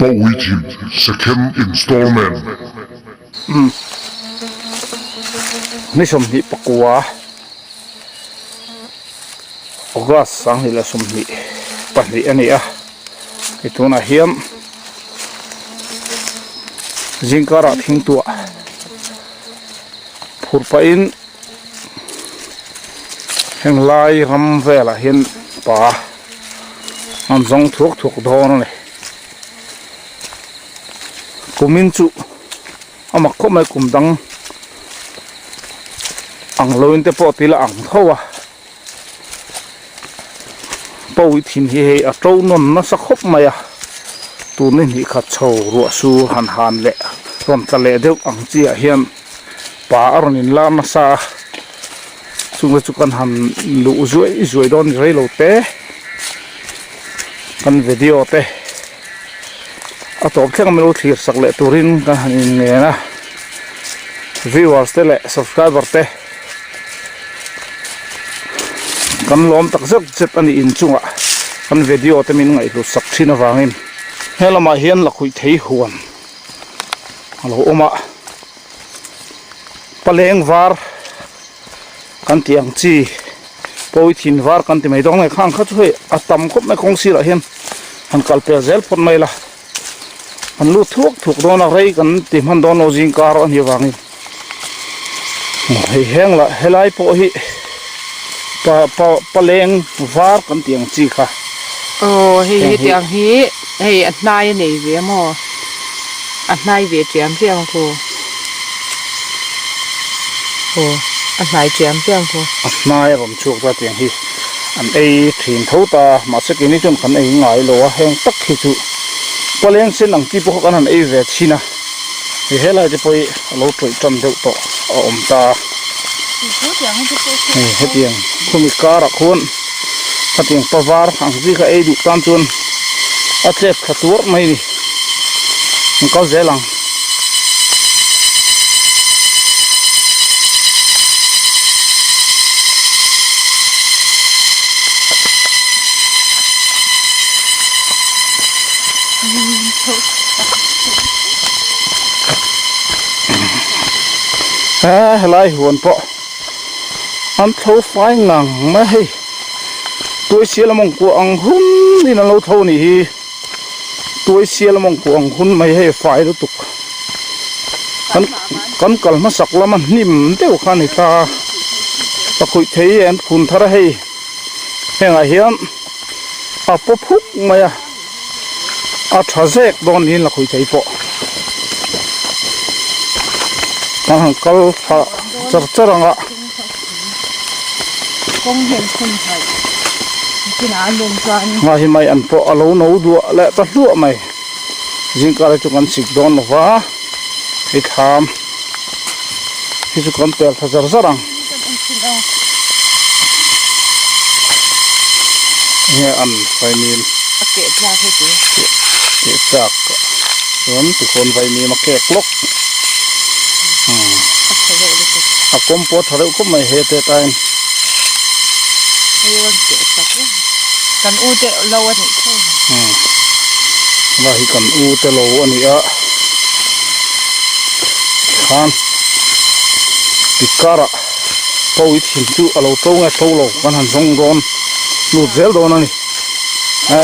Powitin second installment. Ni som hi pakua August sang hila som hi pahri ani a ituna hiam jingkara thing tua phurpain henglai ram vela hin pa an zong thuk thuk don ne kumin chu amak ko mai kumdang ang loin te po tila ang thawa pawi thin hi a tro non na sa khop maya tu ni ni kha chho ru su han han le ron ta le deuh ang chi a hian pa aronin la na sa chunga chu kan han lu zui don rei lo te kan video te a top thlang melo thlir sak le turin kan han in nge na viewers te le subscriber te kan lom tak zet zet ani in chunga kan video te min ngai lu sak thina wangin helama hian la khui thei huan alo oma paleng var kan tiang chi poi thin var kan ti mai dong ngai khang kha chu he atam khop mai khong sira hian han kalpe zel pon mai la han lu thuk don a rei kan ti man don o jing kar an hi wangin hei heng la helai po hi paleng var kan tiang chi kha hi tiang hi at nai nei ve mo at nai ve tiam tiang ko at nai tiam tiang ko at nai rom chuk ta tiang hi an ei thin thota ma se kini chun kan ei ngai lo a heng tak hi chu paleng sen ang ti po kan an ei ve thina hi helai te poi lo troi tam deuh to om ta hetiang khumi kara khon hetiang pavar ang ji kha ei du tam chun atlep khatur mai ni ka zelang helai huan po an thâu phai ngang mà hay tôi xia là mong của anh hun đi nó lâu thâu nỉ tôi xia là mong của anh hun mày hay phải đó tục con cල් mà sặc là mình nim tiêu khan này ta khui thấy anh phun thara hay heng à hiam à po phúc mày à thà rét don hin là khui thấy po hàng cl pha char charang à công hiện không phải cái nào luôn toàn ngày mai ăn po alo nấu đũa lại tắt đũa mày riêng cái chỗ ăn xịt đòn và cái tham cái chỗ ăn bèo thật ra rằng nghe ăn phải miên kệ ra thế kệ chạc vẫn từ con phải miên mà kệ lốc à compost thôi cũng mày hết thế tay kan u te lâu anh thôi và hi kan u te lo ani a khan tikara poi thin chu alo to nga to lo kan han zong don lu zel don ani ha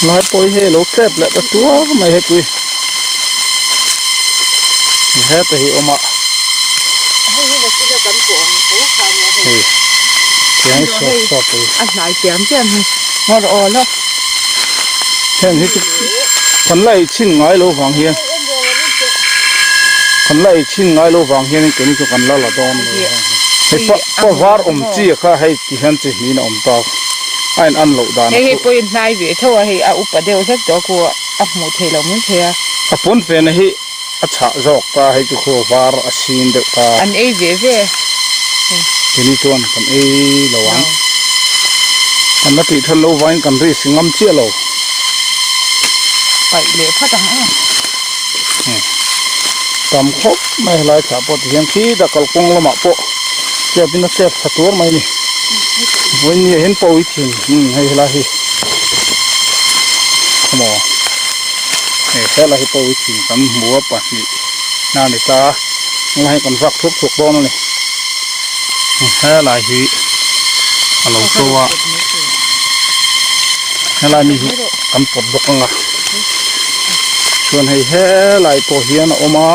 lai poi he lo trap la ta tua mai he kui he te hi oma tiếng sọt anh lại tiệm mà rồi đó thêm hết phần lại chín ngái lô vàng hiền phần lại chín ngái lô vàng hiền cái này cho phần là đòn hay pa var chi kha hay thì hắn chỉ nhìn ta anh ăn lẩu đàn hay bôi nai về thôi hay úp đều hết cho cô một thề là muốn thề pon về này chả dọc ta hay cho khô var xin được ta anh ấy về cái này tuần còn ấy lẩu ăn anh đã bị thân lâu vay cần đi xin ngâm chia lẩu phải để phát chẳng tầm khóc mai lại thả bột hiện khi đã cầu công là mạo bộ giờ bên nó xếp thật tốt mày nè với nhiều hiện bồi thì hay là gì không แค่ไรไปถึงกันหัวปัดนี่น่าในตาไล่กันฟักทุกถูกบ้านนี่แค่ไรที่เราตัวแค่ไรมีกันปวดบกงะชวนให้แค่ไรตัวเฮียนออกมา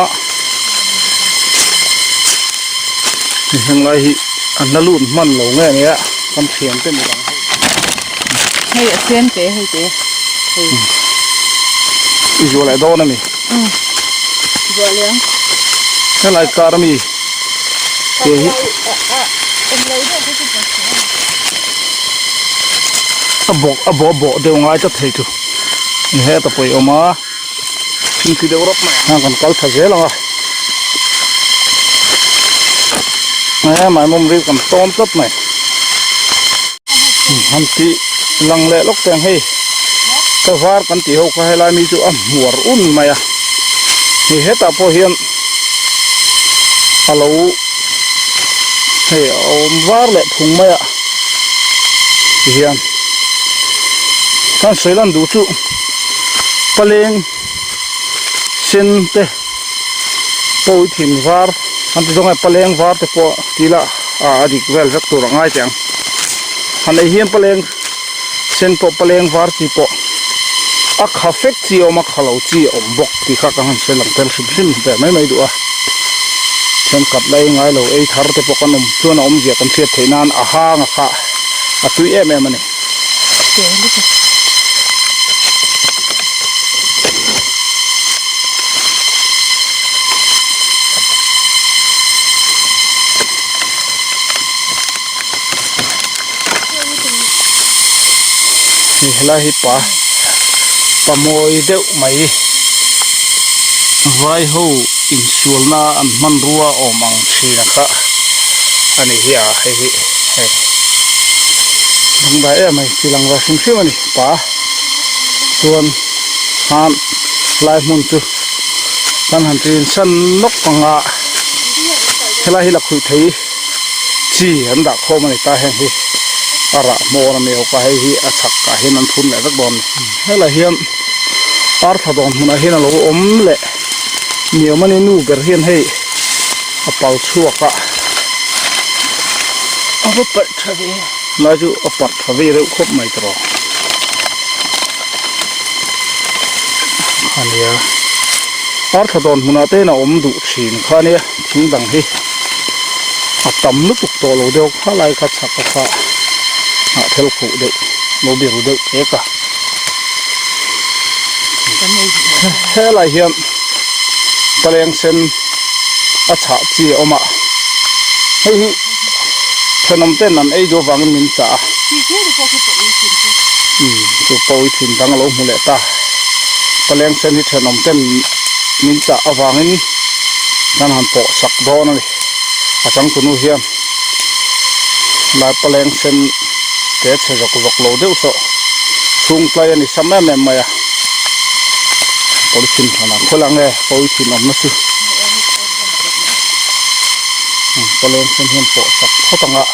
แค่ไรอันนั้นลุ่นมันหลงเงี้ยกันเขียนเป็นอย่างให้เส้นเจ๊ให้เจ๊อีกอะไรโดนนี่บัวเลี้ยงแค่ไรการมีเจ๊บอกเดี๋ยวง่ายจะเทจุนี่แค่ตะปุยออกมาทิ้งที่เดี๋ยวรบมาหากันกัลทะเจลังอ่ะแม่หมายมุมรีกันต้อมตัดไหมฮันตีลังเละล็อกแตงให้ก็ฟาร์กันตีเขาก็ให้ลายมีจุ่มหัวอุ่นมาอ่ะนี่เหตุพอเห็นฮัลโหลเฮ้ยเอาฟาร์เละทุ่งมาอ่ะเห็นท่านสวยลันดูจุปะเลงเส้นเตะปูถิ่นฟาร์อันที่ตรงไอ้ปะเลงฟาร์เตะพอทีละอดีตเวลสักตัวง่ายจังอันไอ้เฮียนปะเลงเส้นพอปะเลงฟาร์จีพอคาเฟ่จีออกมาขลุ่ยจีอมบกที่ข้ากันเส้นหลังเตลซิมแต่ไม่ดูอ่ะเส้นกัดไล่ง่ายเลยไอ้ทาร์เตะพอกันชวนเจียกันเสียเทนานห่างค่ะตุยมันนี่นี่ละฮิปะปะโมยเดวไม่ไว้หูอินสูลนาอันมันรัวอมังชีนะคะอันนี้เฮียเฮ้บางใบไม่ทีหลังว่าซิมมันนี่ปะส่วนหันลายมุนจุกันหันจีนสันนกปังอ่ะเฮลาฮิลักคุยไทยจีอันดักข้อมันตาแห้งฮิอาระโมนมีโอกาสให้อาชักกะเห็นนันทุนแหละสักบอลเฮ้ยละเฮียนอาร์ทดอนมันเห็นเราอมเละเหนียวมันนู่กระเฮียนให้อาเป่าชั่วกะอาปัดทวีน่าจะอาปัดทวีเร็วครบไม่ตรออันนี้อาร์ทดอนมันเต้นอมดุชีนข้านี้ทิ้งดังให้อาตำลุกตัวเราเดียวข้าไล่ข้าชักข้าเทลคูเด็กโมบิลเด็กเอกะเฮ้ยไรเฮียนตะเลียงเซนอาชาจีออกมาเฮ้ยขนมเต้นนั่นไอ้โจฟังมินจ่าตัวปอยถิ่นดังเราหมู่เลต้าตะเลียงเซนที่ขนมเต้นมินจ่าเอาฟังนี่นั่นหันโปสักโดนเลยอาจังตุนุเฮียนลายตะเลียงเซนเกิดจากกบกโลเดียวsoทุ่งปลายนี่สมัยนั้นมาอ่ะพอชินขนาดคนละไงพอชินออกมาสิก็เลยเป็นเห็นโปสักเขาต้องอ่ะ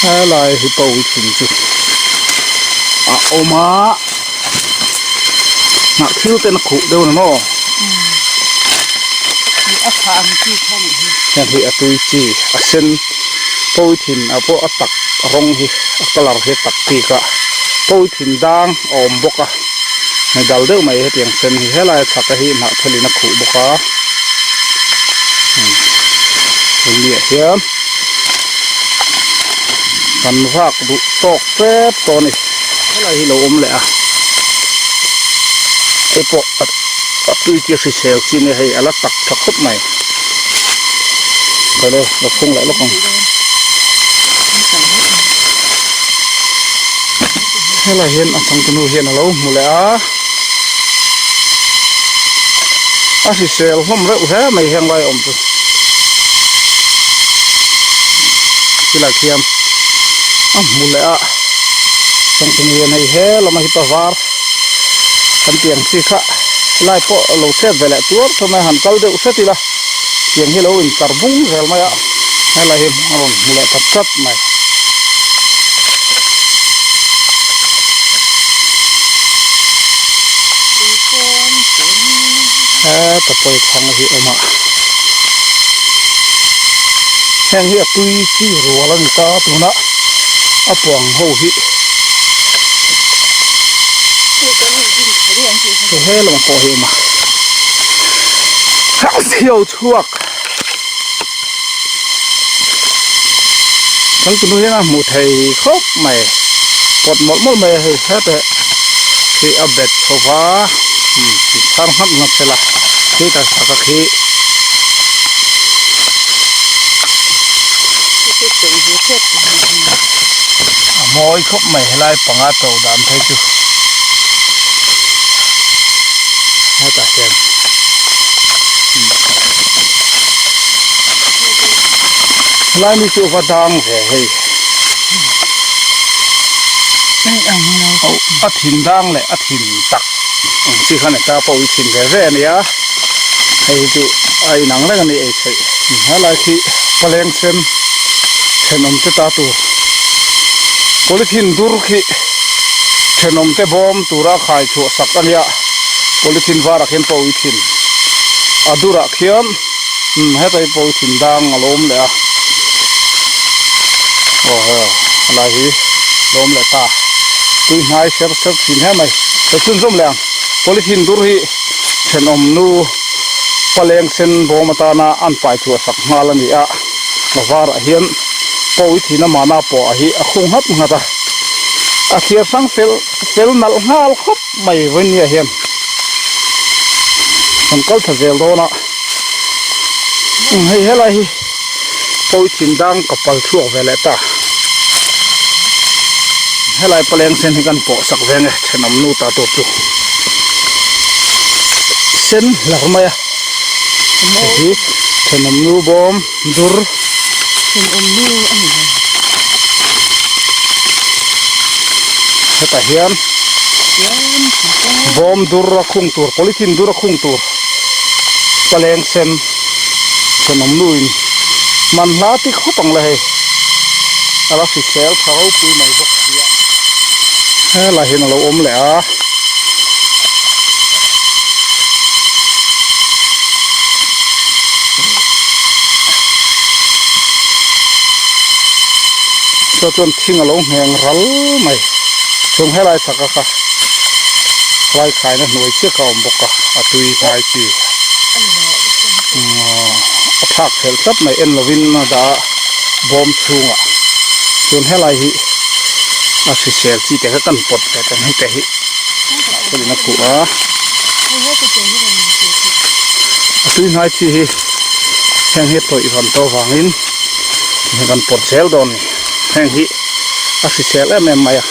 อะไรที่พอชินสิโอมาหนักคิ้วเต้นขุเดียวนะมั้งอาคารที่ท่านยังที่ตุยจีเส้นปูถิ่นพวกตักรงที่กลาร์ที่ตักตีกะปูถิ่นดังอมบกะในดาวเดือไม่เห็นเส้นที่เฮลัยสักที่นักทะเลนักขู่บกะเลี้ยเหี้ยกันฟักดุตอกแป๊บตอนนี้เฮลัยที่เราอมเลยอ่ะไอ้พวกตุยจีสิเซลจีนี่ให้อะไรตักทักคบใหม่ไปเลยเราพุ่งไหลลูกของให้เราเห็นอ่ะทางตุนูเห็นเราหมดแล้วสิเซลผมเร็วแท้ไม่เห็นไรอมตัวที่เราเขียนหมดแล้วทางตุนูเห็นให้เฮเรามาฮิปวาร์ทันเตียงสิค่ะไล่พอเราเซฟไปแล้วตัวทำไมหันเกาเดือดเสียทีละเพียงให้เราอินคาร์บุ้งเซลมาอ่ะให้เราเห็นอารมณ์มูลค่าชัดไหม ตะปอยทางหิออกมาแห้งหิตุยจี้รัวแล้วนี่ตาตัวนะอปวงโหหิเฮ้ลงโคหิมาข้าวเที่ยวชั่วทั้งตัวนี้นะหมูไทยครบใหม่ปลดหมดไม่ให้แค่แต่ที่อัปเดตโซฟาทำหัดนับเสร็จละที่ตัดสักทีมอยครบใหม่ไล่ปังอาโตดามไทยจูให้ตัดเส้นไล่มีจูฟัดดังเฮ้ยเอาอัดหินดังเลยอัดหินตักสิขันตาปวิชินแค่เนี่ยให้จูไอ้หนังแล้วกันนี่ไอ้ใช่อะไรที่พลังเส้นเชนอมเตตาตัวพลิทินดูรุขีเชนอมเตบอมตัวรักหายชัวสักกันยาพลิทินวารักเห็นปวิชินอดูรักเขียนให้ไปปวิชินดังอารมณ์เลยอ่ะโอ้โหอะไรที่ลมเลยตาตุยนายเสียบสินให้ไหมแต่สุนทรแรงพลิทินดูรุขีเชนอมนูพลังเส้นบอมตานาอันไปชัวสักมาลนี่อ่ะมาวารักเห็นปวิธีน้ำมันปอหีคงหัดงาตาอาเทียสังเซลนัลงาลครบไม่เว้นเนี่ยเห็นมันก็ทะเซลโดนะให้อะไรปวิธีดังกับปัลชั่วเวลตาให้ไรเปลี่ยนเส้นให้กันปอสักเวงเชนอมนูตาตัวจุเส้นหลักมาที่เชนอมนูบอมดูร์แต่เฮียนบอมดูระคุงตัวพลิทินดูระคุงตัวแปลงเซนขนมลุยมันลาติเขาต้องเลยอะไรสิเซลเขาปุยไม่บอกเสียอะไรเห็นเราอมแหละจนทิ้งลงแหงรัลไม่ชงให้ลายสักกะลายขายนะหน่วยเชี่ยเก่าบอกกะตุยไทยจีทักเห็นซับในเอ็นลวินนะดาบอมชุงอ่ะชนให้ลายฮิสิเซลจีแต่ก็กันปดแต่กันให้แต่ฮิก็เลยนักกูอ่ะตุยไทยจีแห่งเฮ็ดตัวอีพันโตฟังอินให้กันปดเซลโดนแห่งฮิสิเซลแล้วแม่ไม่อะ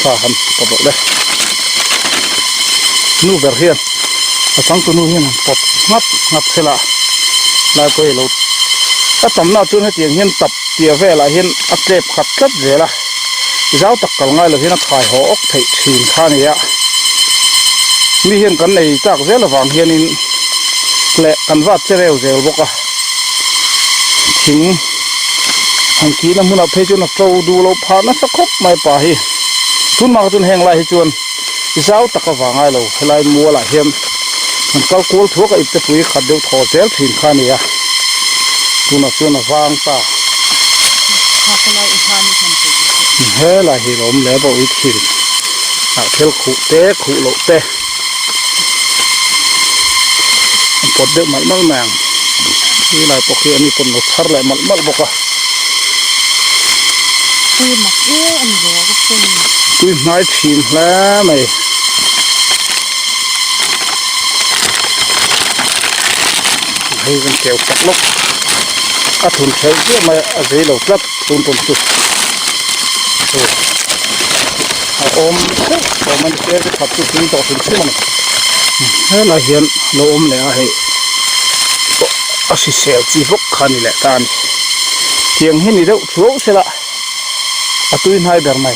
ถ้าทำปดเลยนู่เบอร์เฮียนสังตัวนู่เฮียนปดงัดเสละลายไปเราถ้าทำหน้าจุนให้เตียงเฮียนตับเตียเวลาเฮียนอักเสบขัดกัดเวลาเจ้าตักกลง่ายเลยเฮียนขายหัวอกไถถิ่นข้านี่อะมีเฮียนกันในจากเวลาฟังเฮียนินแหละกันวัดเจริญเจริญบอกว่าทิ้งหังกีน้ำมันเอาเพจุนเอาดูเราผ่านนักสักครบไม่ป่าฮีทุนมาจนแห้งลายจวนเจ้าตะกวางไงเราลายมัวลายเห็นมันก็กลัวทั่วกับอิตปุยขัดเดือดถอดเซลถิ่นข้านี่อะทุนเอาจนวางตาเฮ้ลายหิลมแล้วบอกอิถิ่นเทลขุเตะขุโลเตะปดเดือดมันแมงนี่ลายปกติอันนี้ต้นหนุทัดเลยมันบอกว่าตุยหมักอันนี้ก็เป็นตุยไม้ถิ่นแล้วไหมให้กันเกี่ยวกับลกทุนเชื่อมาอาศัยเราครับทุนสุดอมมันเชื่อจะขับทุนต่อทุนเชื่อมันให้เราเห็นเราอมเลยให้สิเซลจีบกขันนี่แหละตานเทียงให้นี่เดี๋ยวชั่วเสียละตุยให้แบบไหน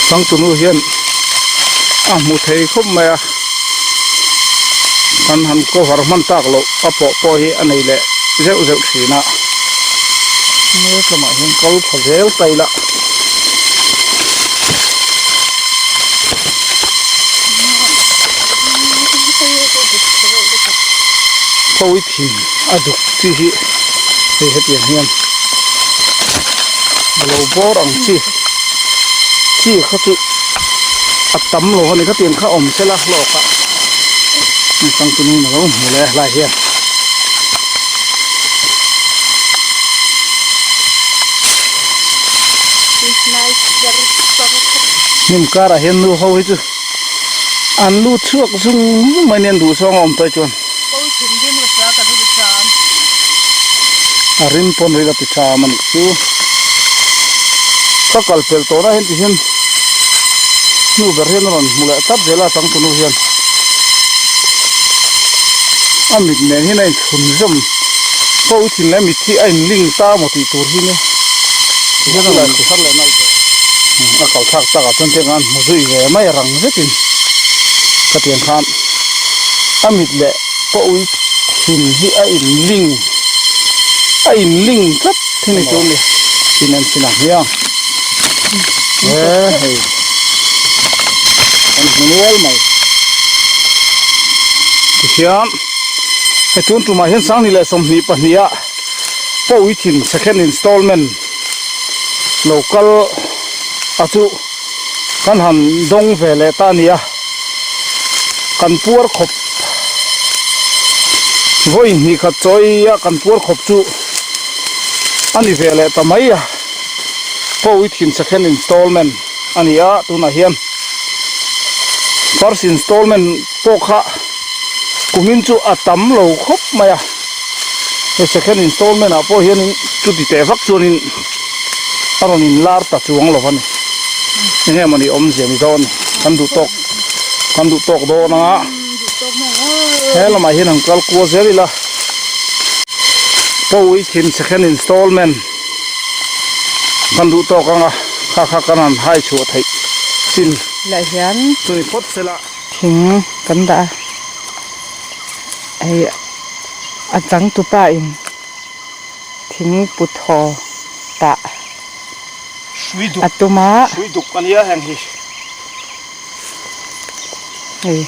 สังตุนูเห็นมุทัยคุ้มไหมหันก็วารมันตากโลปอยอันนี้แหละเจ้าสีนะนี่ก็มาเห็นเขาผสมไปละ poi thin aduk chi hi he hetian hian lo bor ang chi kha chu atam lo ni kha tian kha om sela lo ka ni tang tu ni ma lo mu le lai hian nim kara hian nu ho hi chu an lu chuak zung mai nen du song om toi chon arin pon ri la ti cha man chu ka kal pel to na hen ti hian nu ber hian ron mula tap zela tang tu nu hian amit nen hi nai thun zom po thin la mi thi ai ling ta mo ti tur hi ne hian la ku har le nai a kal thak ta ka chon te ngan mo zui ve mai rang zetin ka tian khan amit le po thin hi ai ling rất thế này chỗ này xin em xin làm nha hey anh Manuel mày hiền cái tuần tụi mày hiện sáng đi lại xong đi bận đi ạ bao ít tiền second installment local à chú căn hẳn đông về lại ta nè căn puar khop voi ni kha choi ya kan pur khop chu ani vele ta mai ya po with in second installment ani ya tu na hian first installment po kha kumin chu atam lo khop maya the second installment a po hian chu ti te vak chuan in aron in lar ta chuang lo van nge mani om je mi don kan du tok do na hello mà hiện hàng cal cua dễ là bao in second installment kan du to ka kha kanan hai chu thai tin lại hiền tui pot se la thing kan da ai a chang tu pa in thing put ho ta sui du atuma kan ya hang hi ei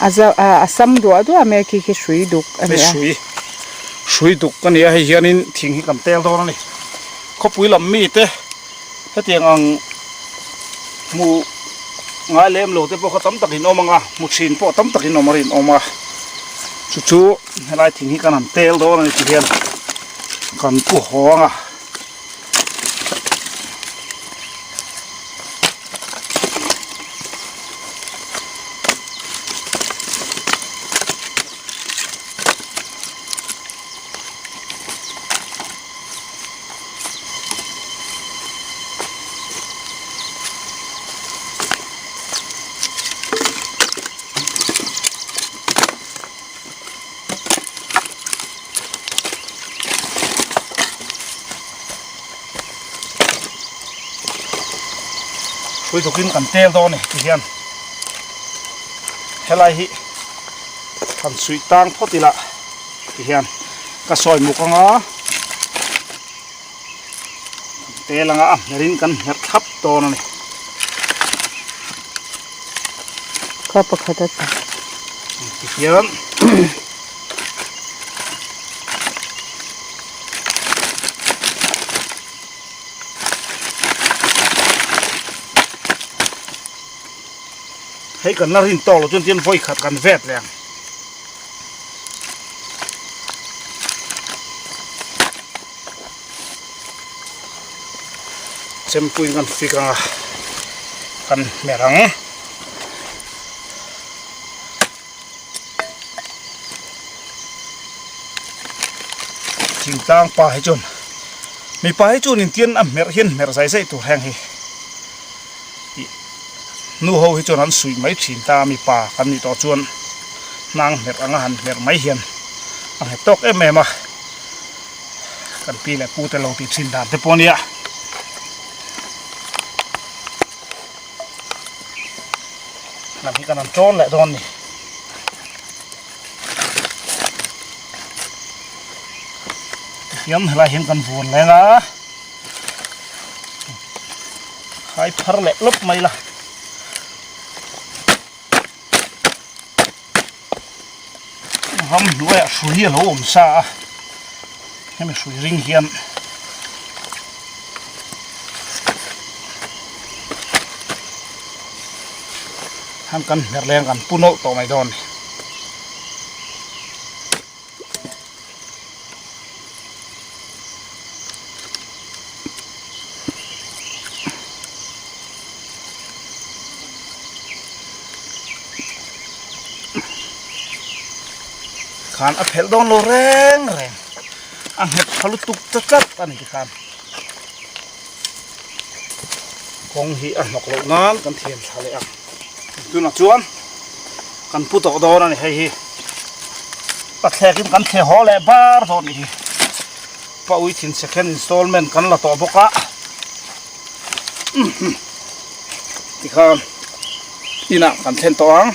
asam do do ame ki shui duk me sui du kan ya hi hianin thing hi kan tel do ni khopui lam mi te hetiang ang mu ngai lem lo te po khatam takin omanga mu chin po tam takin omarin oma chu helai thing hi kan an tel do ni ti hian kan pu hoanga sui tu kin kan tel do ni ti hian helai hi kan sui tang photila ti hian ka soi mukanga telanga nerin kan her thap to na ni ka pakhata ti hian hãy cần là hình to là chuyên tiên voi khát cần vẹt liền xem pui cần phi cần mẹ răng chỉnh tang pa hay chun mi pa hay chun in tiên mẹ hiên mẹ say tu hàng hi nu ho hi chon an sui mai thin ta mi pa kan ni to chuan nang mer anga han mer mai hian ang tok em em a kan pi le pu te lo ti chin dan te ponia nam hi kan an chon le don ni hiam hla hian kan vuan le nga hai phar le lop mai la ram nuôi suy lo om sa em suy ring hiền han kan merleng kan puno to mai don khan a phel don lo reng reng ang het phalu tuk chat ani ki khan kong hi a nok lo nan kan thiam thale a tu na chuan kan pu to do na ni hei hi a thlekin kan the ho le bar do ni hi pa ui thin second installment kan la to boka ti khan ina kan then to ang